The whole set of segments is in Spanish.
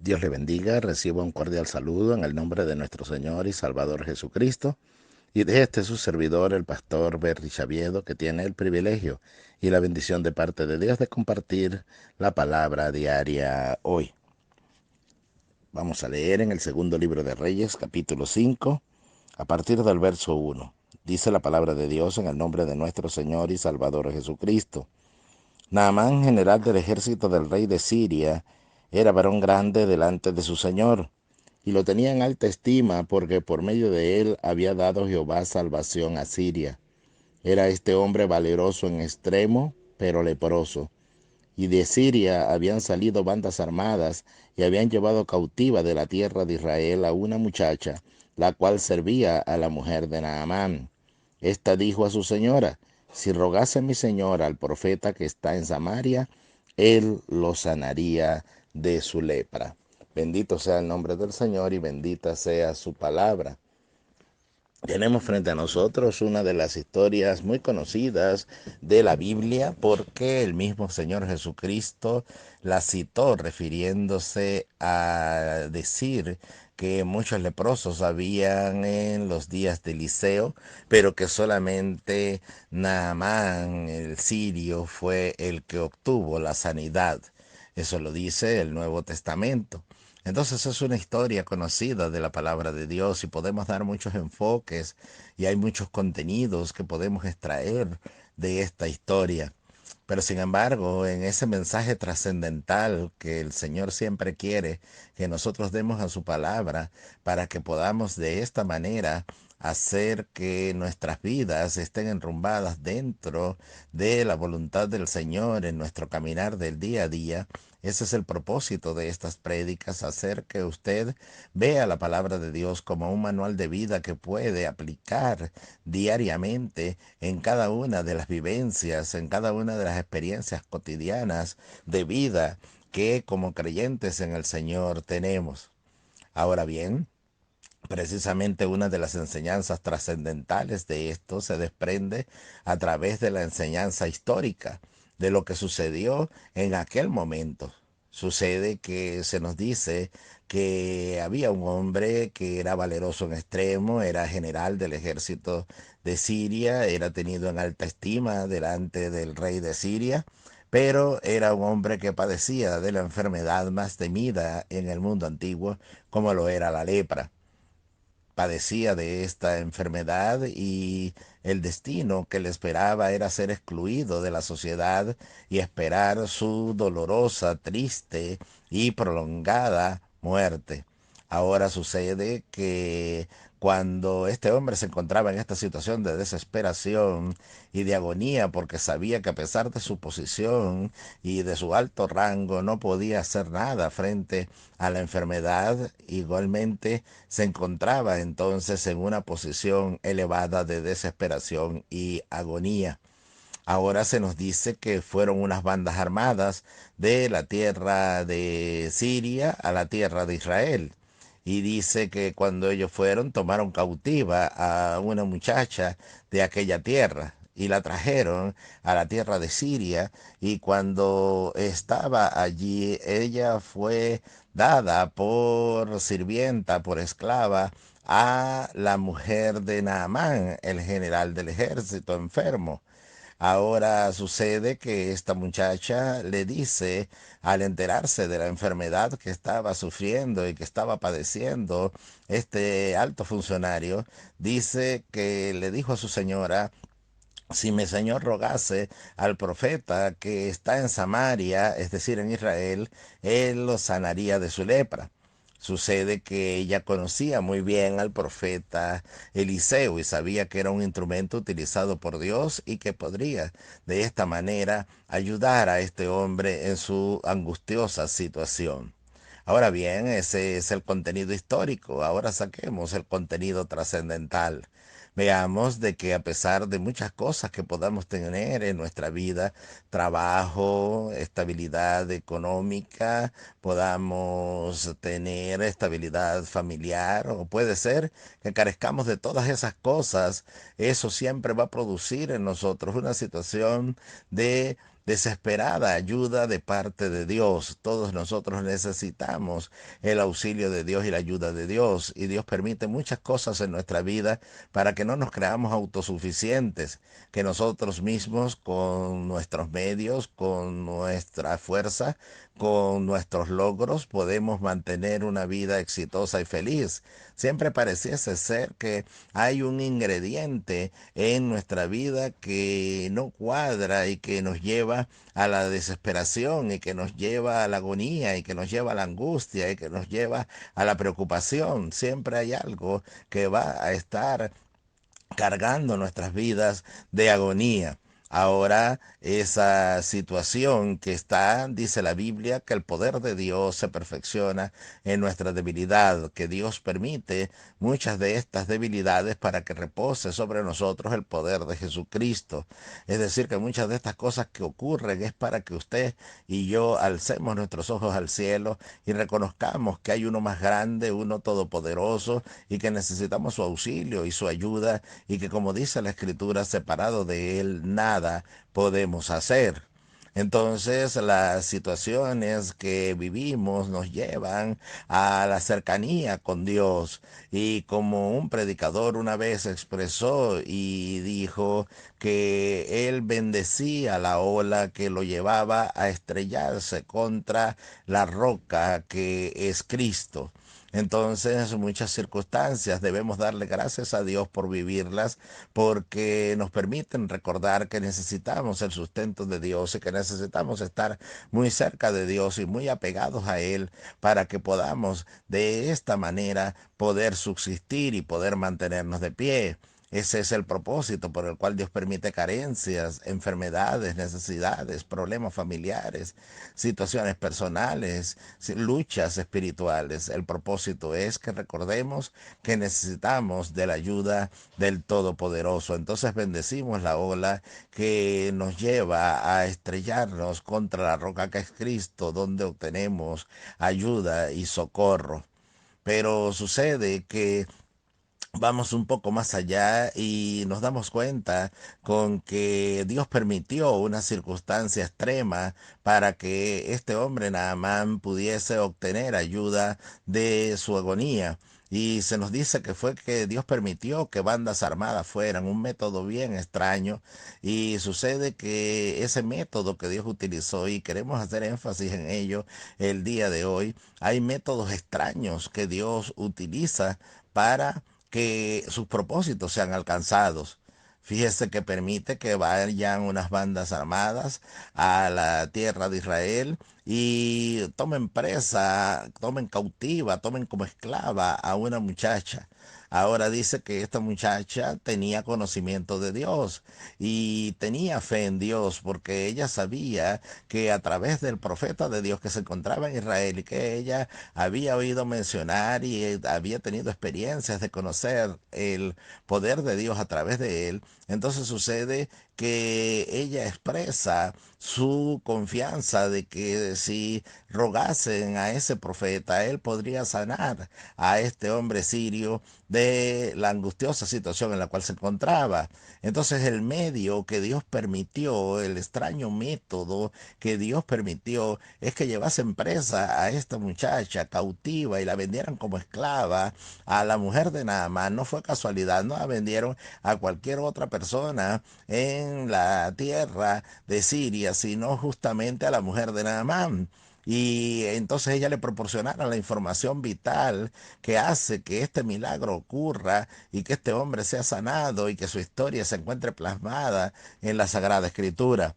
Dios le bendiga, reciba un cordial saludo en el nombre de nuestro Señor y Salvador Jesucristo y de este su servidor, el pastor Berry Chaviedo, que tiene el privilegio y la bendición de parte de Dios de compartir la palabra diaria hoy. Vamos a leer en el segundo libro de Reyes, capítulo 5, a partir del verso 1. Dice la palabra de Dios en el nombre de nuestro Señor y Salvador Jesucristo. Naamán, general del ejército del rey de Siria, era varón grande delante de su señor, y lo tenía en alta estima porque por medio de él había dado Jehová salvación a Siria. Era este hombre valeroso en extremo, pero leproso. Y de Siria habían salido bandas armadas y habían llevado cautiva de la tierra de Israel a una muchacha, la cual servía a la mujer de Naamán. Esta dijo a su señora: si rogase mi señor al profeta que está en Samaria, él lo sanaría de su lepra. Bendito sea el nombre del Señor y bendita sea su palabra. Tenemos frente a nosotros una de las historias muy conocidas de la Biblia porque el mismo Señor Jesucristo la citó refiriéndose a decir que muchos leprosos habían en los días de Eliseo, pero que solamente Naamán, el sirio, fue el que obtuvo la sanidad. Eso lo dice el Nuevo Testamento. Entonces es una historia conocida de la palabra de Dios y podemos dar muchos enfoques y hay muchos contenidos que podemos extraer de esta historia. Pero sin embargo, en ese mensaje trascendental que el Señor siempre quiere que nosotros demos a su palabra para que podamos de esta manera hacer que nuestras vidas estén enrumbadas dentro de la voluntad del Señor en nuestro caminar del día a día. Ese es el propósito de estas prédicas, hacer que usted vea la palabra de Dios como un manual de vida que puede aplicar diariamente en cada una de las vivencias, en cada una de las experiencias cotidianas de vida que como creyentes en el Señor tenemos. Ahora bien, precisamente una de las enseñanzas trascendentales de esto se desprende a través de la enseñanza histórica de lo que sucedió en aquel momento. Sucede que se nos dice que había un hombre que era valeroso en extremo, era general del ejército de Siria, era tenido en alta estima delante del rey de Siria, pero era un hombre que padecía de la enfermedad más temida en el mundo antiguo, como lo era la lepra. Padecía de esta enfermedad y el destino que le esperaba era ser excluido de la sociedad y esperar su dolorosa, triste y prolongada muerte. Ahora sucede que cuando este hombre se encontraba en esta situación de desesperación y de agonía porque sabía que a pesar de su posición y de su alto rango no podía hacer nada frente a la enfermedad, igualmente se encontraba entonces en una posición elevada de desesperación y agonía. Ahora se nos dice que fueron unas bandas armadas de la tierra de Siria a la tierra de Israel. Y dice que cuando ellos fueron, tomaron cautiva a una muchacha de aquella tierra y la trajeron a la tierra de Siria. Y cuando estaba allí, ella fue dada por sirvienta, por esclava, a la mujer de Naamán, el general del ejército enfermo. Ahora sucede que esta muchacha le dice, al enterarse de la enfermedad que estaba sufriendo y que estaba padeciendo este alto funcionario, dice que le dijo a su señora: si mi señor rogase al profeta que está en Samaria, es decir, en Israel, él lo sanaría de su lepra. Sucede que ella conocía muy bien al profeta Eliseo y sabía que era un instrumento utilizado por Dios y que podría de esta manera ayudar a este hombre en su angustiosa situación. Ahora bien, ese es el contenido histórico. Ahora saquemos el contenido trascendental. Veamos de que a pesar de muchas cosas que podamos tener en nuestra vida, trabajo, estabilidad económica, podamos tener estabilidad familiar, o puede ser que carezcamos de todas esas cosas, eso siempre va a producir en nosotros una situación de desesperada ayuda de parte de Dios. Todos nosotros necesitamos el auxilio de Dios y la ayuda de Dios. Y Dios permite muchas cosas en nuestra vida para que no nos creamos autosuficientes, que nosotros mismos con nuestros medios, con nuestra fuerza, con nuestros logros, podemos mantener una vida exitosa y feliz. Siempre pareciese ser que hay un ingrediente en nuestra vida que no cuadra y que nos lleva a la desesperación y que nos lleva a la agonía y que nos lleva a la angustia y que nos lleva a la preocupación. Siempre hay algo que va a estar cargando nuestras vidas de agonía. Ahora, esa situación que está, dice la Biblia, que el poder de Dios se perfecciona en nuestra debilidad, que Dios permite muchas de estas debilidades para que repose sobre nosotros el poder de Jesucristo. Es decir, que muchas de estas cosas que ocurren es para que usted y yo alcemos nuestros ojos al cielo y reconozcamos que hay uno más grande, uno todopoderoso, y que necesitamos su auxilio y su ayuda, y que, como dice la Escritura, separado de Él nada podemos hacer. Entonces las situaciones que vivimos nos llevan a la cercanía con Dios. Y como un predicador una vez expresó y dijo que él bendecía la ola que lo llevaba a estrellarse contra la roca que es Cristo. Entonces, muchas circunstancias debemos darle gracias a Dios por vivirlas, porque nos permiten recordar que necesitamos el sustento de Dios y que necesitamos estar muy cerca de Dios y muy apegados a Él para que podamos de esta manera poder subsistir y poder mantenernos de pie. Ese es el propósito por el cual Dios permite carencias, enfermedades, necesidades, problemas familiares, situaciones personales, luchas espirituales. El propósito es que recordemos que necesitamos de la ayuda del Todopoderoso. Entonces bendecimos la ola que nos lleva a estrellarnos contra la roca que es Cristo, donde obtenemos ayuda y socorro. Pero sucede que vamos un poco más allá y nos damos cuenta con que Dios permitió una circunstancia extrema para que este hombre Naamán pudiese obtener ayuda de su agonía. Y se nos dice que fue que Dios permitió que bandas armadas fueran, un método bien extraño. Y sucede que ese método que Dios utilizó, y queremos hacer énfasis en ello el día de hoy, hay métodos extraños que Dios utiliza para que sus propósitos sean alcanzados. Fíjese que permite que vayan unas bandas armadas a la tierra de Israel y tomen presa, tomen cautiva, tomen como esclava a una muchacha. Ahora dice que esta muchacha tenía conocimiento de Dios y tenía fe en Dios, porque ella sabía que a través del profeta de Dios que se encontraba en Israel y que ella había oído mencionar y había tenido experiencias de conocer el poder de Dios a través de él. Entonces sucede que ella expresa su confianza de que si rogasen a ese profeta, él podría sanar a este hombre sirio de la angustiosa situación en la cual se encontraba. Entonces el medio que Dios permitió, el extraño método que Dios permitió, es que llevasen presa a esta muchacha cautiva y la vendieran como esclava a la mujer de Naamán. No fue casualidad, no la vendieron a cualquier otra persona en la tierra de Siria, sino justamente a la mujer de Naamán. Y entonces ella le proporcionara la información vital que hace que este milagro ocurra y que este hombre sea sanado y que su historia se encuentre plasmada en la Sagrada Escritura.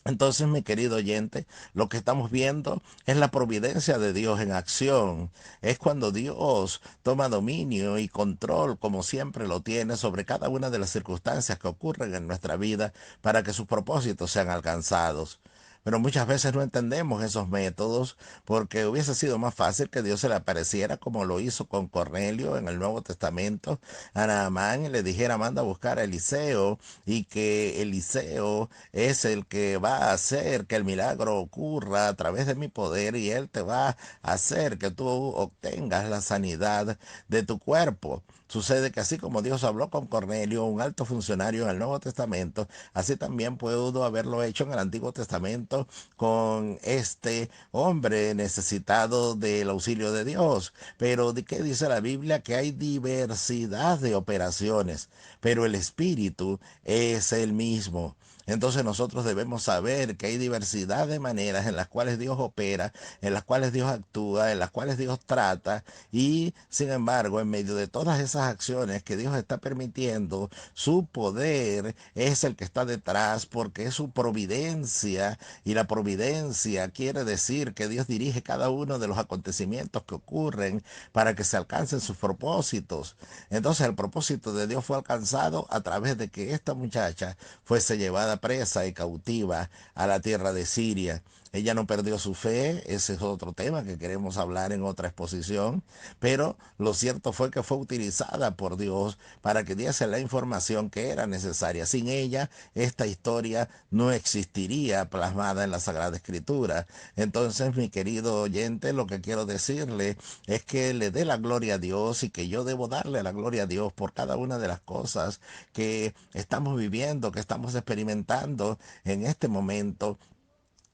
Entonces, mi querido oyente, lo que estamos viendo es la providencia de Dios en acción. Es cuando Dios toma dominio y control, como siempre lo tiene, sobre cada una de las circunstancias que ocurren en nuestra vida para que sus propósitos sean alcanzados. Pero muchas veces no entendemos esos métodos porque hubiese sido más fácil que Dios se le apareciera como lo hizo con Cornelio en el Nuevo Testamento a Naamán y le dijera manda a buscar a Eliseo y que Eliseo es el que va a hacer que el milagro ocurra a través de mi poder y él te va a hacer que tú obtengas la sanidad de tu cuerpo. Sucede que así como Dios habló con Cornelio, un alto funcionario en el Nuevo Testamento, así también pudo haberlo hecho en el Antiguo Testamento con este hombre necesitado del auxilio de Dios. Pero ¿de qué dice la Biblia? Que hay diversidad de operaciones, pero el Espíritu es el mismo. Entonces nosotros debemos saber que hay diversidad de maneras en las cuales Dios opera, en las cuales Dios actúa, en las cuales Dios trata y sin embargo en medio de todas esas acciones que Dios está permitiendo, su poder es el que está detrás porque es su providencia y la providencia quiere decir que Dios dirige cada uno de los acontecimientos que ocurren para que se alcancen sus propósitos. Entonces el propósito de Dios fue alcanzado a través de que esta muchacha fuese llevada presa y cautiva a la tierra de Siria. Ella no perdió su fe, ese es otro tema que queremos hablar en otra exposición, pero lo cierto fue que fue utilizada por Dios para que diese la información que era necesaria. Sin ella, esta historia no existiría plasmada en la Sagrada Escritura. Entonces, mi querido oyente, lo que quiero decirle es que le dé la gloria a Dios y que yo debo darle la gloria a Dios por cada una de las cosas que estamos viviendo, que estamos experimentando en este momento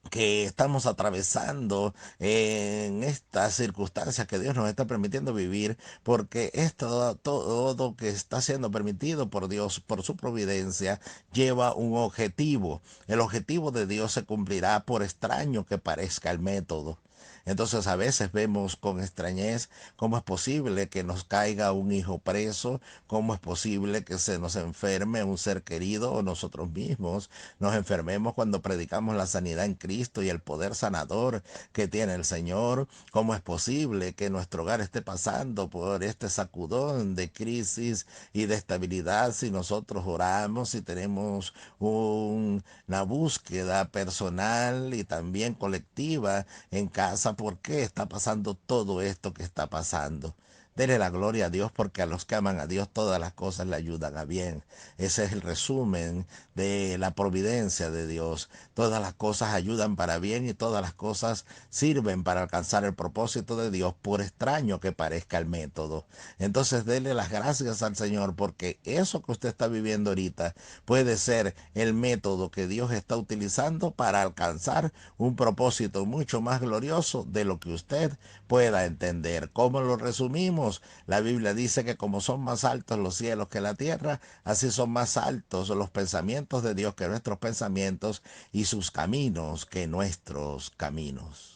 que estamos atravesando en estas circunstancias que Dios nos está permitiendo vivir, porque esto, todo que está siendo permitido por Dios, por su providencia, lleva un objetivo. El objetivo de Dios se cumplirá por extraño que parezca el método. Entonces a veces vemos con extrañez cómo es posible que nos caiga un hijo preso, cómo es posible que se nos enferme un ser querido o nosotros mismos nos enfermemos cuando predicamos la sanidad en Cristo y el poder sanador que tiene el Señor. ¿Cómo es posible que nuestro hogar esté pasando por este sacudón de crisis y de estabilidad si nosotros oramos y tenemos una búsqueda personal y también colectiva en casa? ¿Por qué está pasando todo esto que está pasando? Dele la gloria a Dios porque a los que aman a Dios todas las cosas le ayudan a bien. Ese es el resumen de la providencia de Dios. Todas las cosas ayudan para bien y todas las cosas sirven para alcanzar el propósito de Dios, por extraño que parezca el método. Entonces dele las gracias al Señor porque eso que usted está viviendo ahorita puede ser el método que Dios está utilizando para alcanzar un propósito mucho más glorioso de lo que usted pueda entender. ¿Cómo lo resumimos? La Biblia dice que como son más altos los cielos que la tierra, así son más altos los pensamientos de Dios que nuestros pensamientos y sus caminos que nuestros caminos.